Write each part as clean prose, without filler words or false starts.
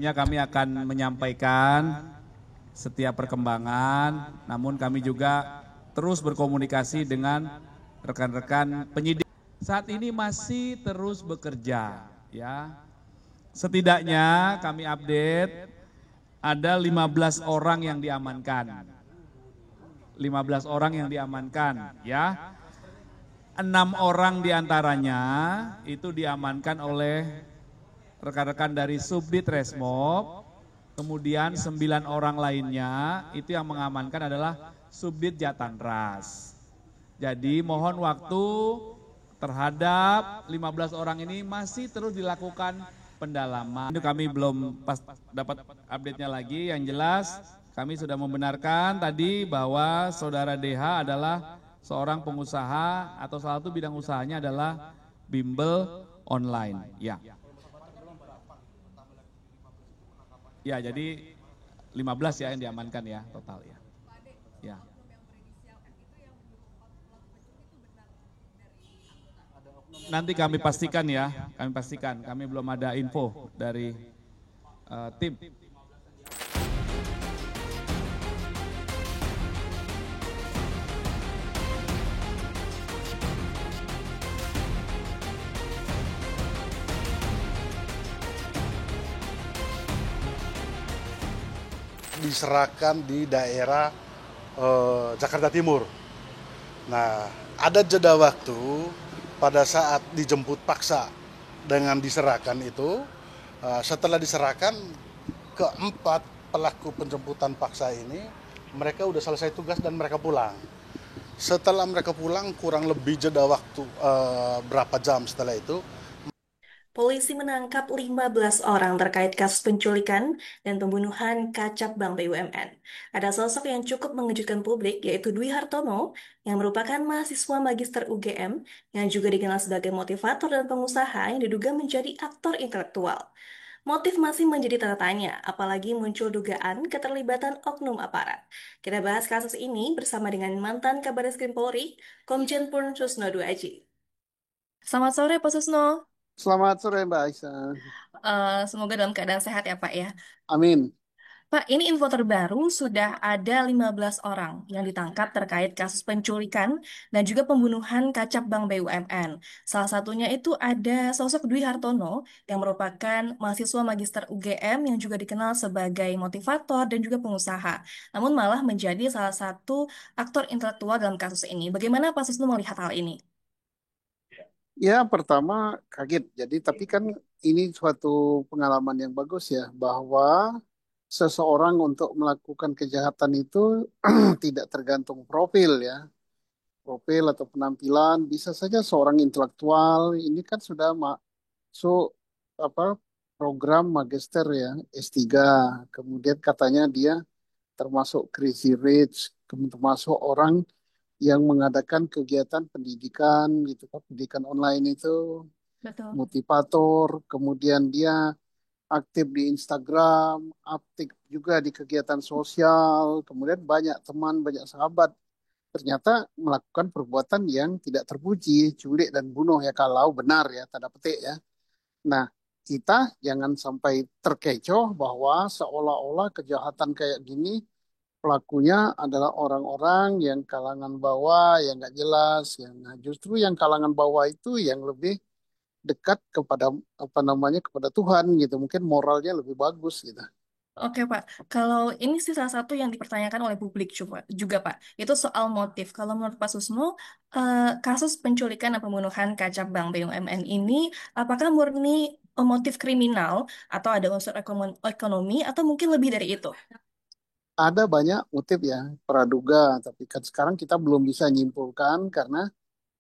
prinsipnya kami akan menyampaikan setiap perkembangan, namun kami juga terus berkomunikasi dengan rekan-rekan penyidik. Saat ini masih terus bekerja, ya. Setidaknya kami update ada 15 orang yang diamankan. 15 orang yang diamankan, ya. 6 orang diantaranya itu diamankan oleh rekan-rekan dari Subdit Resmob, kemudian 9 orang lainnya itu yang mengamankan adalah Subdit Jatanras. Jadi mohon waktu terhadap 15 orang ini masih terus dilakukan pendalaman. Itu kami belum dapat update-nya lagi, yang jelas kami sudah membenarkan tadi bahwa saudara DH adalah seorang pengusaha atau salah satu bidang usahanya adalah bimbel online. Ya. Ya, jadi 15 ya yang diamankan ya total ya. Ya. Nanti kami pastikan ya, kami belum ada info dari tim. Diserahkan di daerah Jakarta Timur. Nah, ada jeda waktu pada saat dijemput paksa dengan diserahkan itu. Setelah diserahkan, keempat pelaku penjemputan paksa ini, mereka udah selesai tugas dan mereka pulang. Setelah mereka pulang, kurang lebih jeda waktu berapa jam setelah itu, Polisi menangkap 15 orang terkait kasus penculikan dan pembunuhan kacap Bank BUMN. Ada sosok yang cukup mengejutkan publik, yaitu Dwi Hartono, yang merupakan mahasiswa magister UGM, yang juga dikenal sebagai motivator dan pengusaha yang diduga menjadi aktor intelektual. Motif masih menjadi tanda tanya, apalagi muncul dugaan keterlibatan oknum aparat. Kita bahas kasus ini bersama dengan mantan Kabaris Polri, Komjen Purn Susno Duaji. Selamat sore, Pak Susno. Selamat sore Mbak Aisyah. Semoga dalam keadaan sehat ya Pak ya. Amin. Pak, ini info terbaru sudah ada 15 orang yang ditangkap terkait kasus penculikan dan juga pembunuhan kacap Bank BUMN. Salah satunya itu ada sosok Dwi Hartono yang merupakan mahasiswa magister UGM yang juga dikenal sebagai motivator dan juga pengusaha. Namun malah menjadi salah satu aktor intelektual dalam kasus ini. Bagaimana Pak Susno melihat hal ini? Ya pertama kaget. Jadi tapi kan ini suatu pengalaman yang bagus ya bahwa seseorang untuk melakukan kejahatan itu tidak tergantung profil ya. Profil atau penampilan bisa saja seorang intelektual ini kan sudah masuk apa program magister ya S3. Kemudian katanya dia termasuk crazy rich, termasuk orang yang mengadakan kegiatan pendidikan gitu kan, pendidikan online itu Betul. motivator, kemudian dia aktif di Instagram, aktif juga di kegiatan sosial, kemudian banyak teman, banyak sahabat. Ternyata melakukan perbuatan yang tidak terpuji, culik dan bunuh ya kalau benar ya, tanda petik ya. Nah, kita jangan sampai terkecoh bahwa seolah-olah kejahatan kayak gini pelakunya adalah orang-orang yang kalangan bawah, yang nggak jelas, yang nah, justru yang kalangan bawah itu yang lebih dekat kepada apa namanya kepada Tuhan gitu, mungkin moralnya lebih bagus gitu. Oke Pak, kalau ini sih salah satu yang dipertanyakan oleh publik juga Pak, itu soal motif. Kalau menurut Pak Susno, kasus penculikan dan pembunuhan kacap Bank BUMN ini, apakah murni motif kriminal atau ada unsur ekonomi atau mungkin lebih dari itu? Ada banyak motif ya praduga, tapi kan sekarang kita belum bisa nyimpulkan karena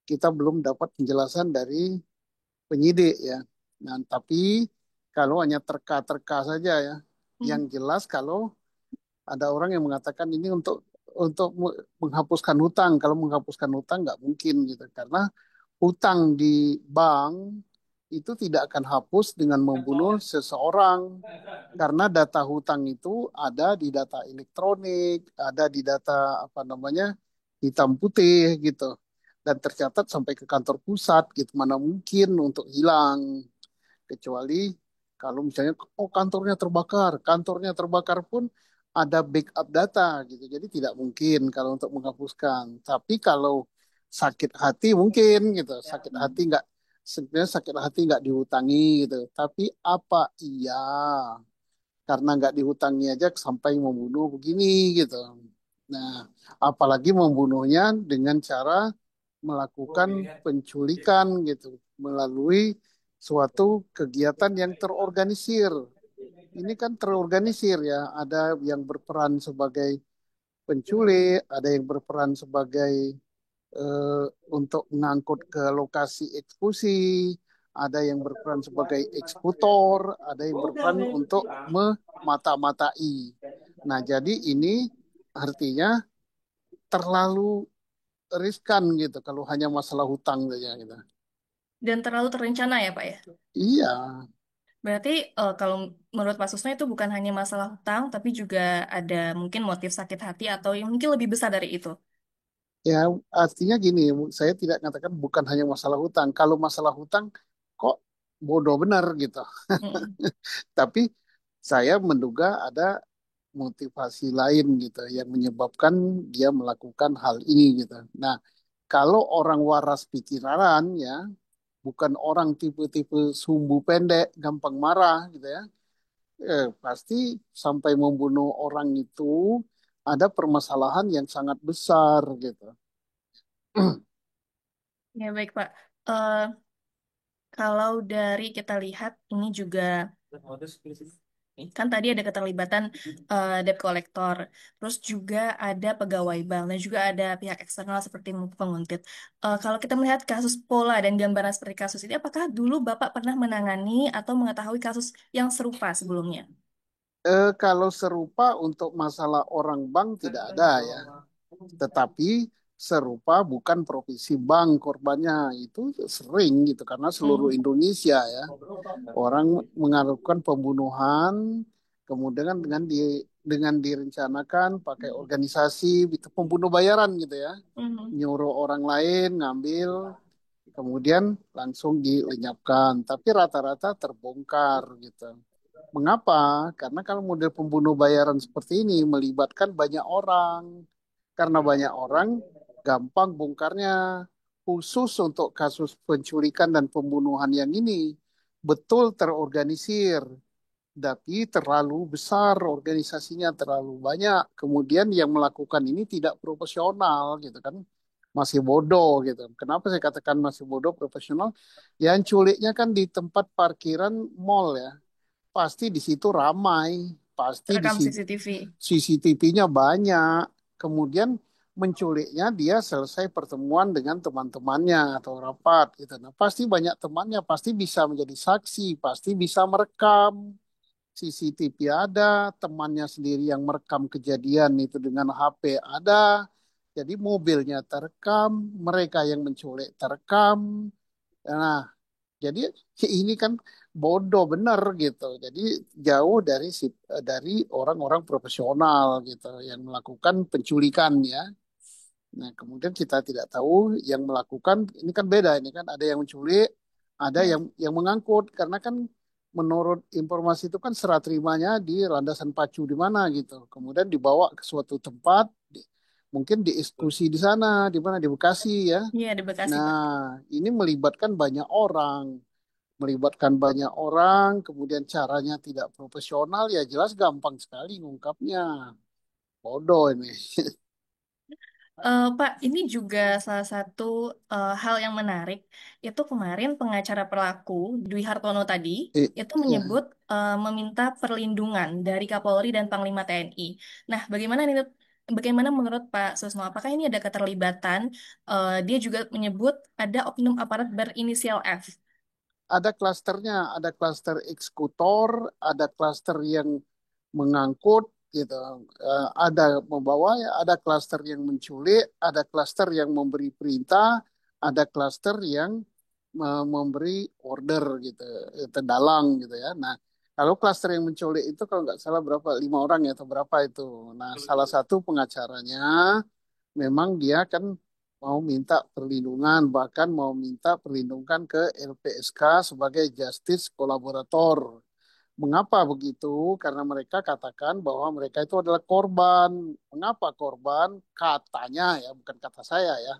kita belum dapat penjelasan dari penyidik ya. Nah, tapi kalau hanya terka-terka saja ya, yang Hmm. jelas kalau ada orang yang mengatakan ini untuk menghapuskan hutang. Kalau menghapuskan hutang nggak mungkin gitu, karena hutang di bank itu tidak akan hapus dengan membunuh seseorang. Karena data hutang itu ada di data elektronik, ada di data apa namanya hitam putih gitu, dan tercatat sampai ke kantor pusat gitu. Mana mungkin untuk hilang kecuali Kalau misalnya, oh kantornya terbakar pun ada backup data gitu. Jadi tidak mungkin kalau untuk menghapuskan. Tapi kalau sakit hati mungkin gitu. Sakit hati nggak sebenarnya sakit hati nggak dihutangi gitu. Tapi apa iya karena nggak dihutangi aja sampai membunuh begini gitu. Nah, apalagi membunuhnya dengan cara melakukan penculikan gitu melalui suatu kegiatan yang terorganisir. Ini kan terorganisir ya, ada yang berperan sebagai penculik, ada yang berperan sebagai eh, untuk mengangkut ke lokasi eksekusi, ada yang berperan sebagai eksekutor, ada yang berperan untuk memata-matai. Nah, jadi ini artinya terlalu riskan gitu kalau hanya masalah hutang saja gitu. Dan terlalu terencana ya Pak ya? Iya, Berarti kalau menurut Pak Susno itu bukan hanya masalah hutang, tapi juga ada mungkin motif sakit hati atau yang mungkin lebih besar dari itu. ya artinya gini, saya tidak katakan bukan hanya masalah hutang. Kalau masalah hutang kok bodoh benar gitu. Mm. Tapi saya menduga ada motivasi lain gitu yang menyebabkan dia melakukan hal ini gitu. Nah, kalau orang waras pikiran ya, bukan orang tipe-tipe sumbu pendek, gampang marah gitu ya, pasti sampai membunuh orang itu ada permasalahan yang sangat besar gitu. Ya baik Pak. Eh, Kalau dari kita lihat ini juga kan tadi ada keterlibatan debt collector, terus juga ada pegawai bank dan juga ada pihak eksternal seperti penguntit. Kalau kita melihat kasus pola dan gambaran seperti kasus ini, apakah dulu Bapak pernah menangani atau mengetahui kasus yang serupa sebelumnya? Kalau serupa untuk masalah orang bank tidak ada ya, tetapi serupa bukan profesi bank korbannya itu sering gitu karena seluruh Hmm. Indonesia ya orang mengaruhkan pembunuhan kemudian dengan direncanakan pakai organisasi itu pembunuh bayaran gitu ya Mhm. nyuruh orang lain ngambil kemudian langsung dilenyapkan tapi rata-rata terbongkar gitu. Mengapa? Karena kalau model pembunuh bayaran seperti ini melibatkan banyak orang. Karena banyak orang, gampang bongkarnya. Khusus untuk kasus penculikan dan pembunuhan yang ini, betul terorganisir. Tapi terlalu besar, organisasinya terlalu banyak. Kemudian yang melakukan ini tidak profesional gitu kan. Masih bodoh gitu. Kenapa saya katakan masih bodoh profesional? Yang culiknya kan di tempat parkiran mall ya pasti di situ ramai, pasti di Terekam situ CCTV. CCTV-nya banyak. Kemudian menculiknya dia selesai pertemuan dengan teman-temannya atau rapat gitu. Nah, pasti banyak temannya, pasti bisa menjadi saksi, pasti bisa merekam. CCTV ada, temannya sendiri yang merekam kejadian itu dengan HP ada. Jadi mobilnya terekam, mereka yang menculik terekam. Nah, jadi ini kan bodoh bener gitu. Jadi jauh dari orang-orang profesional gitu yang melakukan penculikan ya. Nah, kemudian kita tidak tahu yang melakukan ini kan beda ini kan ada yang menculik, ada Ya. yang mengangkut karena kan menurut informasi itu kan serah terimanya di landasan pacu di mana gitu. Kemudian dibawa ke suatu tempat mungkin dieksekusi di sana di mana di Bekasi ya. Iya, di Bekasi, Nah, Pak. ini melibatkan banyak orang, kemudian caranya tidak profesional, ya jelas gampang sekali ngungkapnya. Bodoh ini. Pak, ini juga salah satu hal yang menarik. Itu kemarin pengacara pelaku Dwi Hartono tadi itu Ya, menyebut meminta perlindungan dari Kapolri dan Panglima TNI. Nah, bagaimana menurut Pak Susno? Apakah ini ada keterlibatan? Dia juga menyebut ada oknum aparat berinisial F. ada klaster eksekutor, ada klaster yang mengangkut, gitu. Ada membawa, ya, ada klaster yang menculik, ada klaster yang memberi perintah, ada klaster yang memberi order, gitu, terdalang, gitu ya. Nah, kalau klaster yang menculik itu kalau nggak salah berapa, 5 orang ya atau berapa itu. Nah, salah satu pengacaranya memang dia kan mau minta perlindungan, bahkan mau minta perlindungan ke LPSK sebagai justice kolaborator. Mengapa begitu? Karena mereka katakan bahwa mereka itu adalah korban. Mengapa korban? Katanya ya, bukan kata saya ya.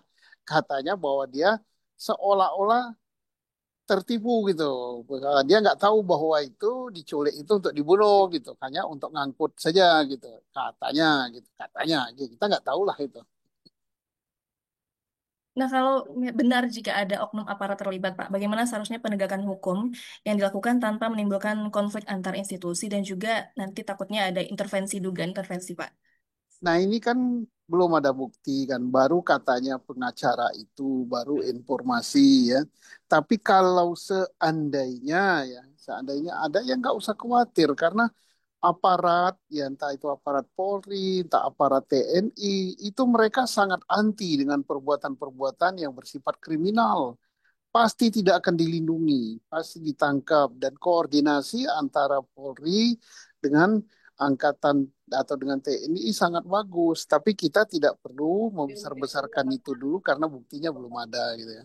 Katanya bahwa dia seolah-olah tertipu gitu. Dia nggak tahu bahwa itu diculik itu untuk dibunuh gitu, hanya untuk ngangkut saja gitu. Katanya gitu, katanya. Gitu. Kita nggak tahu lah itu. Nah, kalau benar jika ada oknum aparat terlibat, Pak, bagaimana seharusnya penegakan hukum yang dilakukan tanpa menimbulkan konflik antar institusi dan juga nanti takutnya ada intervensi, dugaan intervensi, Pak? Nah ini kan belum ada bukti kan, baru katanya pengacara itu, baru informasi ya. Tapi kalau seandainya ya, seandainya ada ya nggak usah khawatir karena aparat, ya entah itu aparat Polri, entah aparat TNI, itu mereka sangat anti dengan perbuatan-perbuatan yang bersifat kriminal. Pasti tidak akan dilindungi, pasti ditangkap dan koordinasi antara Polri dengan angkatan atau dengan TNI sangat bagus. Tapi kita tidak perlu membesar-besarkan itu dulu karena buktinya belum ada gitu ya.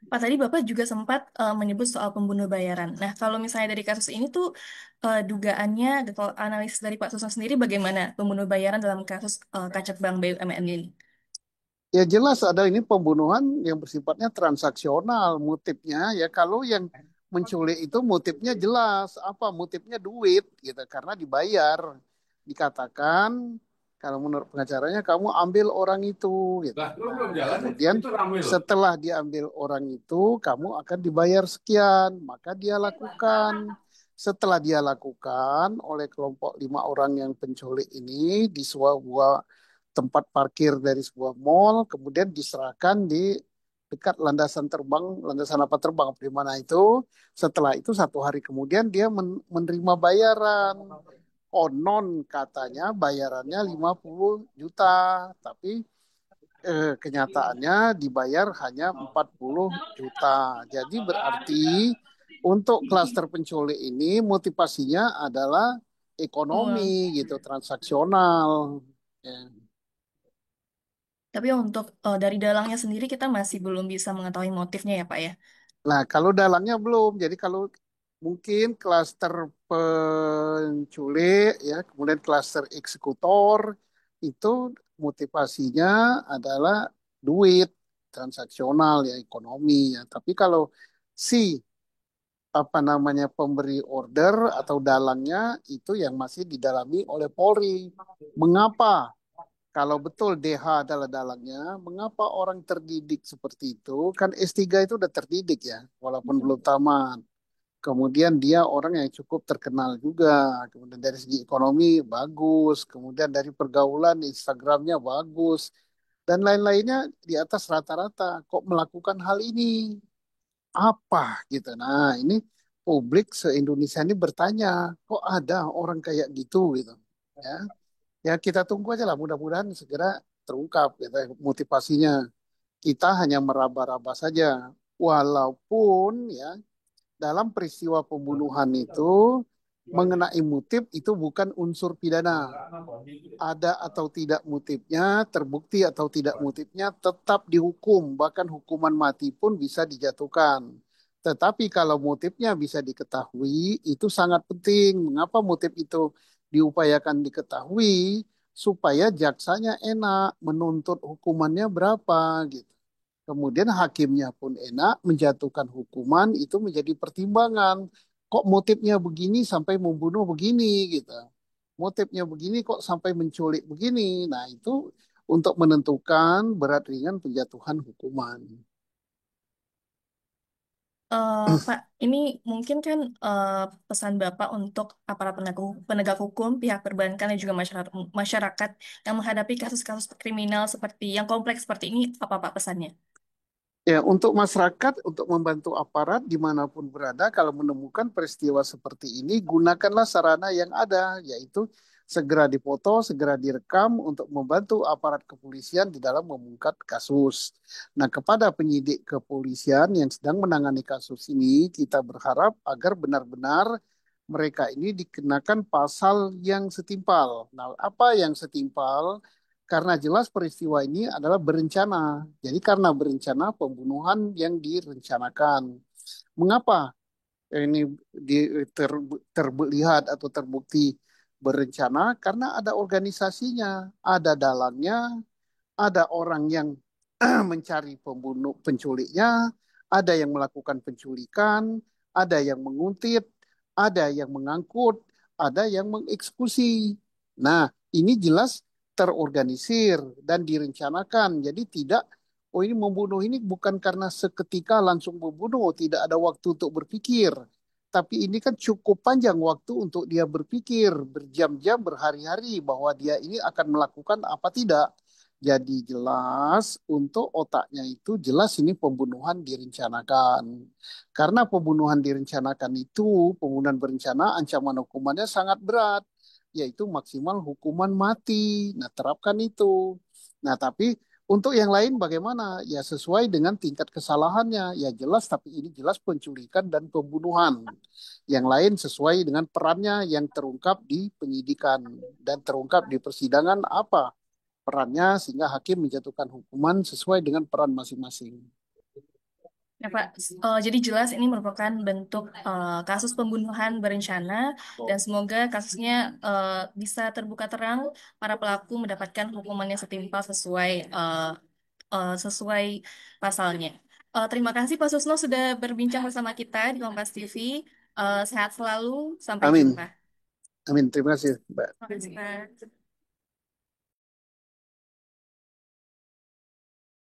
Pak, tadi Bapak juga sempat menyebut soal pembunuh bayaran. Nah, kalau misalnya dari kasus ini tuh dugaannya, atau analis dari Pak Susan sendiri bagaimana pembunuh bayaran dalam kasus kacat Bank BUMN ini? Ya jelas ada ini pembunuhan yang bersifatnya transaksional motifnya ya kalau yang menculik itu motifnya jelas apa motifnya duit gitu karena dibayar dikatakan kalau menurut pengacaranya kamu ambil orang itu gitu. Nah, kemudian setelah diambil orang itu kamu akan dibayar sekian maka dia lakukan. Setelah dia lakukan oleh kelompok 5 orang yang penculik ini di sebuah tempat parkir dari sebuah mall, kemudian diserahkan di dekat landasan terbang, landasan apa terbang di mana itu. Setelah itu 1 hari kemudian dia menerima bayaran. Konon katanya bayarannya 50 juta, tapi kenyataannya dibayar hanya 40 juta. Jadi berarti untuk klaster penculik ini motivasinya adalah ekonomi Uang. gitu, transaksional. Ya. Tapi untuk dari dalangnya sendiri kita masih belum bisa mengetahui motifnya ya, Pak ya. Nah, kalau dalangnya belum. Jadi kalau mungkin klaster penculik ya, kemudian klaster eksekutor itu motivasinya adalah duit transaksional ya ekonomi ya. Tapi kalau si apa namanya pemberi order atau dalangnya itu yang masih didalami oleh Polri. Mengapa kalau betul DH adalah dalangnya, mengapa orang terdidik seperti itu? Kan S3 itu udah terdidik ya, walaupun belum tamat. Kemudian dia orang yang cukup terkenal juga. Kemudian dari segi ekonomi bagus. Kemudian dari pergaulan Instagramnya bagus. Dan lain-lainnya di atas rata-rata. Kok melakukan hal ini? Apa gitu. Nah ini publik se-Indonesia ini bertanya, kok ada orang kayak gitu gitu. Ya, ya kita tunggu aja lah mudah-mudahan segera terungkap gitu ya, motivasinya. Kita hanya meraba-raba saja walaupun ya dalam peristiwa pembunuhan itu mengenai motif itu bukan unsur pidana. Ada atau tidak motifnya, terbukti atau tidak motifnya tetap dihukum, bahkan hukuman mati pun bisa dijatuhkan. Tetapi kalau motifnya bisa diketahui, itu sangat penting. Mengapa motif itu diupayakan diketahui? Supaya jaksanya enak, menuntut hukumannya berapa gitu. Kemudian hakimnya pun enak menjatuhkan hukuman itu menjadi pertimbangan. Kok motifnya begini sampai membunuh begini gitu. Motifnya begini kok sampai menculik begini. Nah, itu untuk menentukan berat ringan penjatuhan hukuman. Pak, ini mungkin kan pesan Bapak untuk aparat penegak hukum, pihak perbankan dan juga masyarakat yang menghadapi kasus-kasus kriminal seperti yang kompleks seperti ini, apa Pak pesannya? Ya, untuk masyarakat, untuk membantu aparat dimanapun berada, kalau menemukan peristiwa seperti ini, gunakanlah sarana yang ada, yaitu segera dipoto, segera direkam untuk membantu aparat kepolisian di dalam mengungkap kasus. Nah, kepada penyidik kepolisian yang sedang menangani kasus ini, kita berharap agar benar-benar mereka ini dikenakan pasal yang setimpal. Nah, apa yang setimpal? Karena jelas peristiwa ini adalah berencana. Jadi karena berencana pembunuhan yang direncanakan. Mengapa? ini terlihat atau terbukti berencana karena ada organisasinya, ada dalangnya, ada orang yang mencari pembunuh penculiknya, ada yang melakukan penculikan, ada yang menguntit, ada yang mengangkut, ada yang mengeksekusi. Nah, ini jelas terorganisir dan direncanakan. Jadi tidak, oh ini membunuh ini bukan karena seketika langsung membunuh, tidak ada waktu untuk berpikir. Tapi ini kan cukup panjang waktu untuk dia berpikir, berjam-jam, berhari-hari bahwa dia ini akan melakukan apa tidak. Jadi jelas untuk otaknya itu jelas ini pembunuhan direncanakan. Karena pembunuhan direncanakan itu, pembunuhan berencana ancaman hukumannya sangat berat, yaitu maksimal hukuman mati. Nah, terapkan itu. Nah, tapi untuk yang lain bagaimana? Ya sesuai dengan tingkat kesalahannya. Ya jelas, tapi ini jelas penculikan dan pembunuhan. Yang lain sesuai dengan perannya yang terungkap di penyidikan dan terungkap di persidangan apa perannya sehingga hakim menjatuhkan hukuman sesuai dengan peran masing-masing. Ya, Pak. Jadi jelas ini merupakan bentuk kasus pembunuhan berencana dan semoga kasusnya bisa terbuka terang, para pelaku mendapatkan hukuman yang setimpal sesuai pasalnya. Terima kasih Pak Susno sudah berbincang bersama kita di Kompas TV. Sehat selalu, sampai Amin. jumpa. Amin. Terima kasih, Mbak. Terima kasih, Pak.